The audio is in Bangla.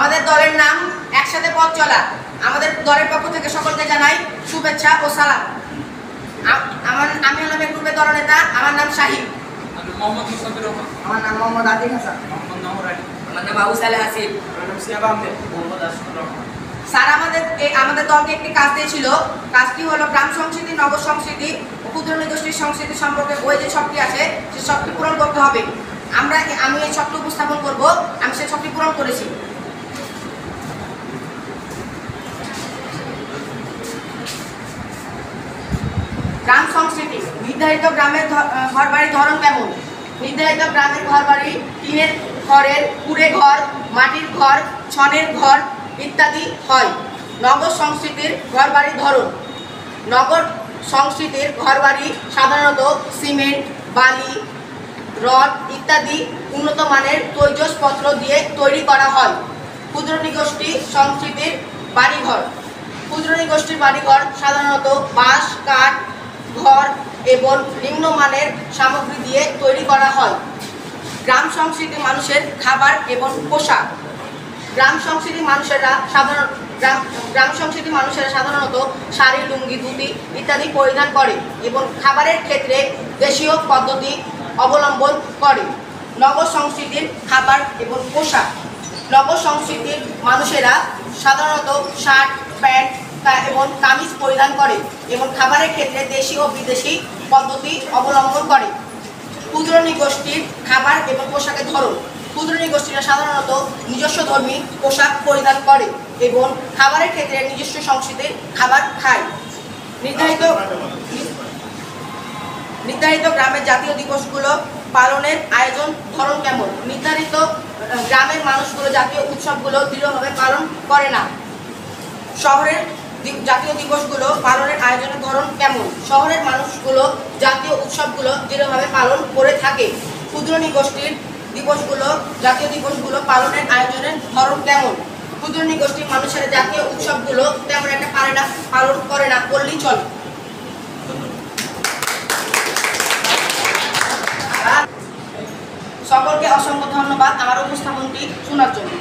আমাদের দলের নাম একসাথে পথ চলা। আমাদের দলের পক্ষ থেকে সকলকে জানাই শুভেচ্ছা ও সালাম। আমি হলাম এই গ্রুপের দলনেতা। আমার নাম শাহিদ। আমি মোহাম্মদ মুস্তাফির রহমান। আমার নাম মোহাম্মদ আতিক হাসান। মোহাম্মদ নহর আলী। আমার নাম আবু সালেহ হাসিব। আমার নাম সিয়াব আহমেদ। মোহাম্মদ আশফাকুর রহমান। স্যার আমাদের দলকে একটি কাজ দিয়েছিল। কাজটি হলো গ্রাম সংস্কৃতি, নগর সংস্কৃতি ও ক্ষুদ্র নৃগোষ্ঠীর সংস্কৃতি সম্পর্কে ওই যে সবটি আছে সে সবটি পূরণ করতে হবে। আমি এই সবটি উপস্থাপন করব। আমি সেই সবটি পূরণ করেছি। গ্রাম সংস্কৃতি। নির্ধারিত গ্রামের ঘরবাড়ির ধরন কেমন? নির্ধারিত গ্রামের ঘরবাড়ি টিনের ঘরের, কুড়ে ঘর, মাটির ঘর, ছনের ঘর ইত্যাদি হয়। নগর সংস্কৃতির ঘরবাড়ির ধরন। নগর সংস্কৃতির ঘরবাড়ি সাধারণত সিমেন্ট, বালি, রড ইত্যাদি উন্নত মানের তৈজসপত্র দিয়ে তৈরি করা হয়। ক্ষুদ্র নৃগোষ্ঠী সংস্কৃতির বাড়িঘর। ক্ষুদ্র নৃগোষ্ঠীর বাড়িঘর সাধারণত বাঁশ, কাঠ, ঘর এবং নিম্নমানের সামগ্রী দিয়ে তৈরি করা হয়। গ্রাম সংস্কৃতি মানুষের খাবার এবং পোশাক। গ্রাম সংস্কৃতি মানুষেরা সাধারণত শাড়ি, লুঙ্গি, ধুতি ইত্যাদি পরিধান করে এবং খাবারের ক্ষেত্রে দেশীয় পদ্ধতি অবলম্বন করে। নগর সংস্কৃতির খাবার এবং পোশাক। নগর সংস্কৃতির মানুষেরা সাধারণত শার্ট, প্যান্ট এবং কামিজ পরিধান করে এবং খাবারের ক্ষেত্রে দেশি ও বিদেশি পদ্ধতি অবলম্বন করে। ক্ষুদ্র নৃগোষ্ঠীর খাবার এবং পোশাকের ধরন। ক্ষুদ্র নৃগোষ্ঠীরা সাধারণত নিজস্ব ধর্মী পোশাক পরিধান করে এবং খাবারের ক্ষেত্রে নিজস্ব সংস্কৃতির খাবার খায়। নির্ধারিত গ্রামের জাতীয় দিবসগুলো পালনের আয়োজন ধরন কেমন? নির্ধারিত গ্রামের মানুষগুলো জাতীয় উৎসবগুলো দৃঢ়ভাবে পালন করে না। শহরের জাতীয় দিবসগুলো পালনের আয়োজনের ধরন কেমন? শহরের মানুষগুলো জাতীয় উৎসবগুলো দৃঢ়ভাবে পালন করে থাকে। ক্ষুদ্র নৃগোষ্ঠীর জাতীয় দিবসগুলো পালনের আয়োজনের ধরন কেমন? ক্ষুদ্র নৃগোষ্ঠীর মানুষেরা জাতীয় উৎসবগুলো তেমন একটা পালন করে না, করলেই চলে। সকলকে অসংখ্য ধন্যবাদ আমার উপস্থাপনটি শোনার জন্য।